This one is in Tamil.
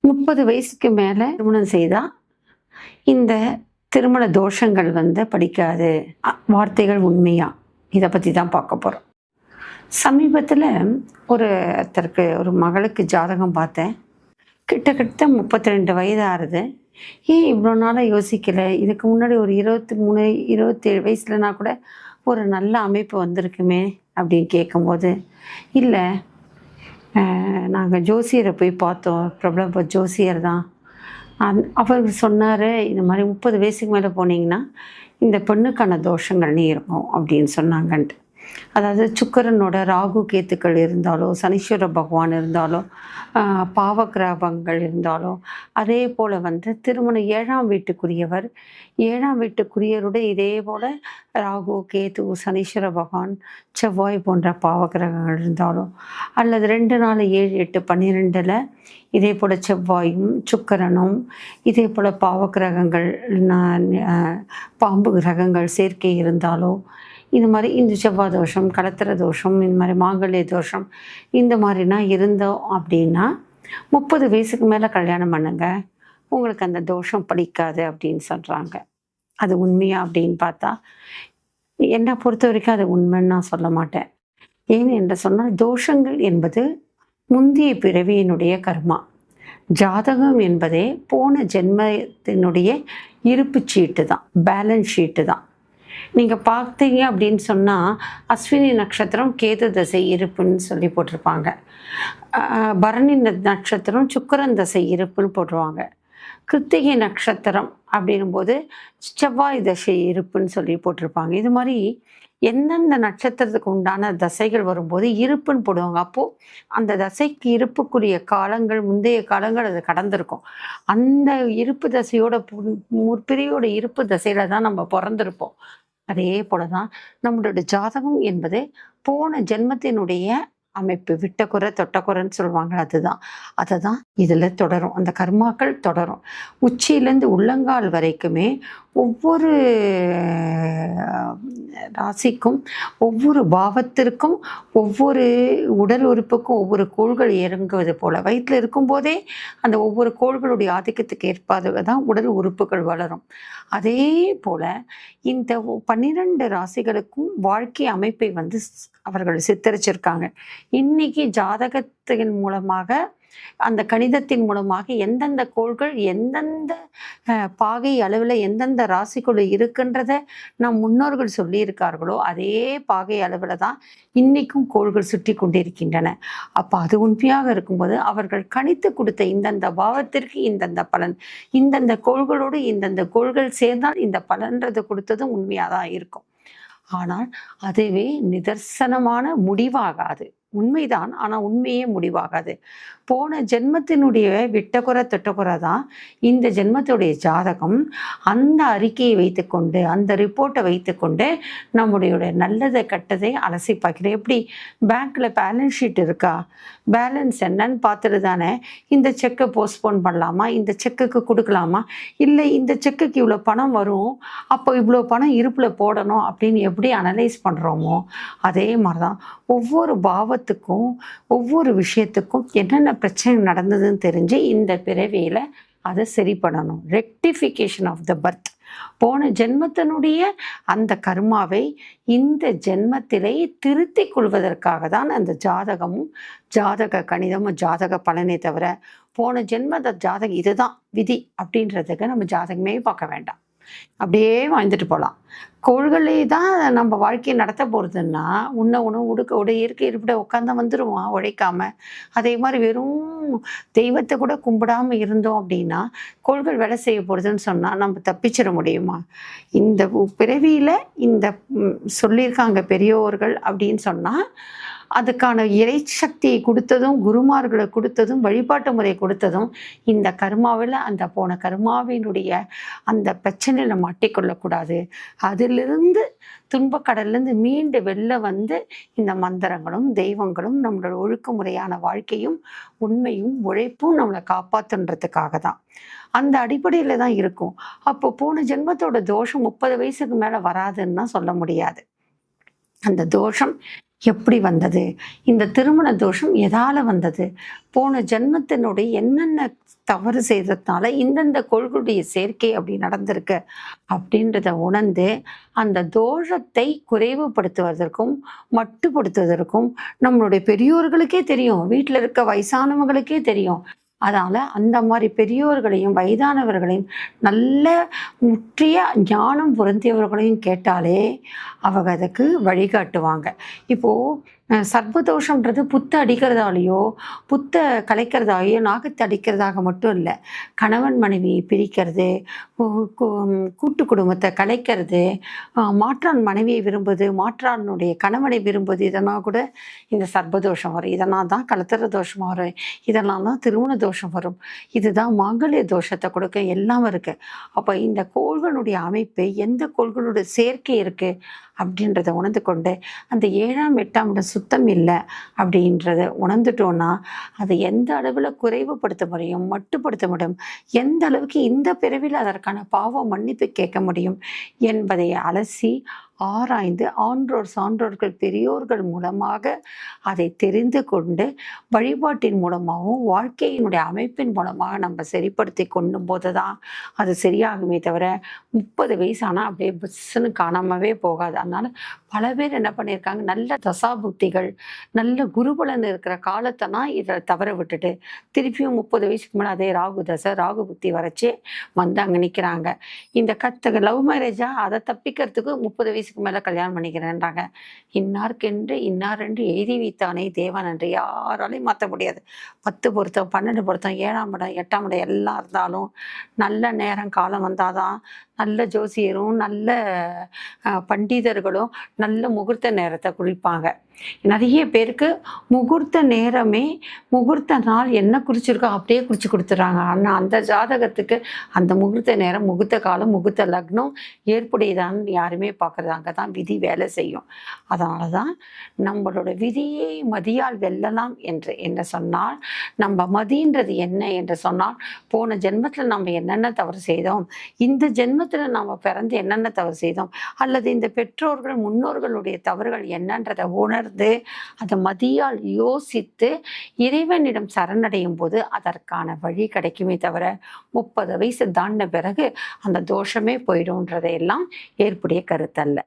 30 வயசுக்கு மேலே திருமணம் செய்தால் இந்த திருமண தோஷங்கள் படிக்காது. வார்த்தைகள் உண்மையா? இதை பற்றி தான் பார்க்க போகிறோம். சமீபத்தில் ஒருத்தருக்கு ஒரு மகளுக்கு ஜாதகம் பார்த்தேன். கிட்டத்தட்ட 32 வயது ஆறுது. ஏன் இவ்வளோ நாளாக யோசிக்கலை? இதுக்கு முன்னாடி ஒரு 23 27 வயசுலனா கூட ஒரு நல்ல அமைப்பு வந்திருக்குமே அப்படின்னு கேட்கும்போது, இல்லை நாங்கள் ஜோசியரை போய் பார்த்தோம். பிரபல ஜோசியர் தான். அவர் சொன்னார், இந்த மாதிரி 30 வயசுக்கு மேலே போனீங்கன்னா இந்த பெண்ணுக்கான தோஷங்கள் இருக்கும் அப்படின்னு சொன்னாங்கன்ட்டு. அதாவது சுக்கிரனோட ராகு கேத்துக்கள் இருந்தாலோ, சனீஸ்வர பகவான் இருந்தாலோ, பாவகிரகங்கள் இருந்தாலோ, அதே போல் திருமணம் 7ஆம் வீட்டுக்குரியவர், 7ஆம் வீட்டுக்குரியவருடைய இதே போல் ராகு கேது சனீஸ்வர பகவான் செவ்வாய் போன்ற பாவகிரகங்கள் இருந்தாலோ, அல்லது 2 4 7 8 12 இதே போல் செவ்வாயும் சுக்கிரனும் இதே போல் பாவகிரகங்கள் பாம்பு கிரகங்கள் சேர்க்கை இருந்தாலோ, இந்த மாதிரி இந்த செவ்வாய் தோஷம், கலத்திர தோஷம், இந்த மாதிரி மாங்கல்ய தோஷம், இந்த மாதிரினா இருந்தோம் அப்படின்னா 30 வயசுக்கு மேலே கல்யாணம் பண்ணுங்க, உங்களுக்கு அந்த தோஷம் பலிக்காது அப்படின்னு சொல்கிறாங்க. அது உண்மையா அப்படின்னு பார்த்தா, என்னை பொறுத்த வரைக்கும் அது உண்மைன்னு நான் சொல்ல மாட்டேன். ஏன்னு என்று சொன்னால், தோஷங்கள் என்பது முந்தைய பிறவியினுடைய கர்மா. ஜாதகம் என்பதே போன ஜென்மத்தினுடைய இருப்பு சீட்டு தான், பேலன்ஸ் ஷீட்டு தான். நீங்கள் பார்த்தீங்க அப்படின்னு சொன்னால், அஸ்வினி நட்சத்திரம் கேது தசை இருப்புன்னு சொல்லி போட்டிருப்பாங்க. பரணி நட்சத்திரம் சுக்கிரன் தசை இருப்புன்னு போட்டுருவாங்க. கிருத்திகை நட்சத்திரம் அப்படின்னும் போது செவ்வாய் தசை இருப்புன்னு சொல்லி போட்டிருப்பாங்க. இது மாதிரி எந்தெந்த நட்சத்திரத்துக்கு உண்டான தசைகள் வரும்போது இருப்புன்னு போடுவாங்க. அப்போது அந்த தசைக்கு இருப்புக்குரிய காலங்கள், முந்தைய காலங்கள் அது கடந்திருக்கும். அந்த இருப்பு தசையோட முற்பிரியோட இருப்பு தசையில் தான் நம்ம பிறந்திருப்போம். அதே போல தான் நம்மளோட ஜாதகம் என்பது போன ஜென்மத்தினுடைய அமைப்பு. விட்டக்குறை தொட்டக்குறைன்னு சொல்லுவாங்க. அதை தான் இதில் தொடரும். அந்த கர்மாக்கள் தொடரும். உச்சியிலேருந்து உள்ளங்கால் வரைக்குமே ஒவ்வொரு ராசிக்கும், ஒவ்வொரு பாவத்திற்கும், ஒவ்வொரு உடல் உறுப்புக்கும் ஒவ்வொரு கோள்கள் இறங்குவது போல் வயிற்றில் இருக்கும்போதே அந்த ஒவ்வொரு கோள்களுடைய ஆதிக்கத்துக்கு ஏற்பாக தான் உடல் உறுப்புகள் வளரும். அதே போல் இந்த 12 ராசிகளுக்கும் வாழ்க்கை அமைப்பை அவர்கள் சித்தரிச்சிருக்காங்க. இன்னைக்கு ஜாதகத்தின் மூலமாக, அந்த கணிதத்தின் மூலமாக எந்தெந்த கோள்கள் எந்தெந்த பாகை அளவில் எந்தெந்த ராசிக்குள்ள இருக்குன்றத நம் முன்னோர்கள் சொல்லியிருக்கார்களோ, அதே பாகை அளவில் தான் இன்றைக்கும் கோள்கள் சுற்றி கொண்டிருக்கின்றன. அப்போ அது உண்மையாக இருக்கும்போது அவர்கள் கணித்து கொடுத்த இந்தந்த பாவத்திற்கு இந்தந்த பலன், இந்தந்த கோள்களோடு இந்தந்த கோள்கள் சேர்ந்தால் இந்த பலன்றது கொடுத்ததும் உண்மையாக தான் இருக்கும். ஆனால் அதுவே நிதர்சனமான முடிவாகாது. உண்மைதான், ஆனால் உண்மையே முடிவாகாது. போன ஜென்மத்தினுடைய விட்டக்குறை தொட்டக்குறை தான் இந்த ஜென்மத்துடைய ஜாதகம். அந்த அறிக்கையை வைத்துக்கொண்டு, அந்த ரிப்போர்ட்டை வைத்துக்கொண்டு நம்முடைய நல்லதை கெட்டதை அலசி பார்க்கிறேன். எப்படி பேங்க்கில் பேலன்ஸ் ஷீட் இருக்கா, பேலன்ஸ் என்னன்னு பார்த்துட்டு தானே இந்த செக்கை போஸ்ட்போன் பண்ணலாமா, இந்த செக்குக்கு கொடுக்கலாமா, இல்லை இந்த செக்குக்கு இவ்வளோ பணம் வரும், அப்போ இவ்வளோ பணம் இருப்பில் போடணும் அப்படின்னு எப்படி அனலைஸ் பண்ணுறோமோ, அதே மாதிரி தான் ஒவ்வொரு பாவத்துக்கும் ஒவ்வொரு விஷயத்துக்கும் என்னென்ன பிரச்சனை நடந்ததுன்னு தெரிஞ்சு இந்த பிறவியில் அதை சரி பண்ணணும். Rectification of the birth. போன ஜென்மத்தினுடைய அந்த கர்மாவை இந்த ஜென்மத்திலே திருத்திக் கொள்வதற்காக தான் அந்த ஜாதகமும் ஜாதக கணிதமும் ஜாதக பலனை தவிர, போன ஜென்ம ஜாதகம் இதுதான் விதி அப்படின்றதுக்கு நம்ம ஜாதகமே பார்க்க வேண்டாம். அப்படியே வாழ்ந்துட்டு போகலாம். கோள்களே தான் நம்ம வாழ்க்கையை நடத்த போகிறதுன்னா, உணவு உடுக்க உடை இயற்கை இருப்பிட உட்காந்தா வந்துடுவான் உழைக்காம. அதே மாதிரி வெறும் தெய்வத்தை கூட கும்பிடாமல் இருந்தோம் அப்படின்னா கோள்கள் வேலை செய்ய போகிறதுன்னு சொன்னால் நம்ம தப்பிச்சிட முடியுமா? இந்த பிறவியில் இந்த சொல்லியிருக்காங்க பெரியோர்கள் அப்படின்னு சொன்னால், அதுக்கான இறை சக்தியை கொடுத்ததும், குருமார்களை கொடுத்ததும், வழிபாட்டு முறை கொடுத்ததும் இந்த கர்மாவில் அந்த போன கர்மாவினுடைய அந்த பிரச்சனையில் மாட்டிக்கொள்ளக்கூடாது. அதிலிருந்து துன்பக்கடல்லேருந்து மீண்டு வெளில இந்த மந்திரங்களும் தெய்வங்களும் நம்மளோட ஒழுக்கமுறையான வாழ்க்கையும் உண்மையும் உழைப்பும் நம்மளை காப்பாற்றுன்றதுக்காக தான். அந்த அடிப்படையில் தான் இருக்கும். அப்போ போன ஜென்மத்தோட தோஷம் 30 வயசுக்கு மேலே வராதுன்னு சொல்ல முடியாது. அந்த தோஷம் எப்படி வந்தது? இந்த திருமண தோஷம் எதால வந்தது? போன ஜென்மத்தினுடைய என்னென்ன தவறு செய்ததுனால இந்தந்த கோள்களுடைய சேர்க்கை அப்படி நடந்திருக்கு அப்படின்றத உணர்ந்து, அந்த தோஷத்தை குறைவுபடுத்துவதற்கும், மட்டுப்படுத்துவதற்கும் நம்மளுடைய பெரியோர்களுக்கே தெரியும். வீட்ல இருக்க வயசானவங்களுக்கே தெரியும். அதனால அந்த மாரி பெரியோர்களையும், வயதானவர்களையும், நல்ல முற்றிய ஞானம் பொருந்தியவர்களையும் கேட்டாலே, அவங்க அதுக்கு வழிகாட்டுவாங்க. இப்போ சர்ப்பதோஷம்ன்றது புத்த அடிக்கிறதாலயோ, புத்த கலைக்கிறதாலயோ, நாகத்த அடிக்கிறதாக மட்டும் இல்ல. கணவன் மனைவியை பிரிக்கிறது, கு கு கூட்டு குடும்பத்த கலைக்கிறது, மாற்றான் மனைவியை விரும்புவது, மாற்றானுடைய கணவனை விரும்புவது, இதெல்லாம் கூட இந்த சர்ப்பதோஷம் வரும். இதெல்லாம் தான் கலத்திர தோஷம் வரும். இதெல்லாம் தான் திருமண தோஷம் வரும். இதுதான் மாங்கல்ய தோஷத்த கொடுக்கும். எல்லாம் இருக்கு. அப்ப இந்த கோள்களுடைய அமைப்பு, எந்த கோள்களுடைய சேர்க்கை இருக்கு அப்படின்றத உணர்ந்து கொண்டு, அந்த 7ஆம் 8ஆம் இடம் சுத்தம் இல்ல அப்படின்றத உணர்ந்துட்டோம்னா, அதை எந்த அளவுல குறைவுபடுத்த முடியும், மட்டுப்படுத்த முடியும், எந்த அளவுக்கு இந்த பிறவில அதற்கான பாவ மன்னிப்பு கேட்க முடியும் என்பதை அலசி ஆராய்ந்து ஆன்றோர் சான்றோர்கள் பெரியோர்கள் மூலமாக அதை தெரிந்து கொண்டு வழிபாட்டின் மூலமாகவும் வாழ்க்கையினுடைய அமைப்பின் மூலமாக நம்ம சரிப்படுத்தி கொள்ளும் போது தான் அது சரியாகுமே தவிர 30 வயசு ஆனால் அப்படியே புஸ்ஸுன்னு காணாமவே போகாது. அதனால பல பேர் என்ன பண்ணியிருக்காங்க, நல்ல தசாபுக்திகள் நல்ல குருபலன் இருக்கிற காலத்தைனா இதை தவற விட்டுட்டு திருப்பியும் 30 வயசுக்கு மேலே அதே ராகு தசை ராகு புக்தி வரைச்சி வந்து அங்கே நிற்கிறாங்க. இந்த லவ் மேரேஜா அதை தப்பிக்கிறதுக்கு 30 வயசுக்கு மேலே கல்யாணம் பண்ணிக்கிறேன்றாங்க. இன்னார்க்கென்று இன்னாரென்று எழுதி வைத்தானே தேவன் என்று யாராலையும் மாற்ற முடியாது. 10 பொருத்தம் 12 பொருத்தம் 7ஆம் இடம் 8ஆம் இடம் எல்லாம் இருந்தாலும் நல்ல நேரம் காலம் வந்தாதான் நல்ல ஜோசியரும் நல்ல பண்டிதர்களும் நல்ல முகூர்த்த நேரத்தை குறிப்பாங்க. நிறைய பேருக்கு முகூர்த்த நேரமே முகூர்த்த நாள் என்ன குறிச்சிருக்கோ அப்படியே குறிச்சு கொடுத்துட்றாங்க. ஆனால் அந்த ஜாதகத்துக்கு அந்த முகூர்த்த நேரம் முகூர்த்த காலம் முகூர்த்த லக்னம் ஏற்புடையதான்னு யாருமே பார்க்குறது. அங்கே தான் விதி வேலை செய்யும். அதனால தான் நம்மளோட விதியை மதியால் வெல்லலாம் என்று என்ன சொன்னால், நம்ம மதின்றது என்ன என்று சொன்னால், போன ஜென்மத்தில் நம்ம என்னென்ன தவறு செய்தோம், இந்த ஜென்மத்தில் நாம் பிறந்து என்னென்ன தவறு செய்தோம், அல்லது இந்த பெற்றோர்கள் முன்னோர்களுடைய தவறுகள் என்னன்றதை உணர்ந்து அதை மதியால் யோசித்து இறைவனிடம் சரணடையும் போது அதற்கான வழி கிடைக்குமே தவிர 30 வயசு தாண்டின பிறகு அந்த தோஷமே போயிடும்ன்றதையெல்லாம் ஏற்புடைய கருத்தல்ல.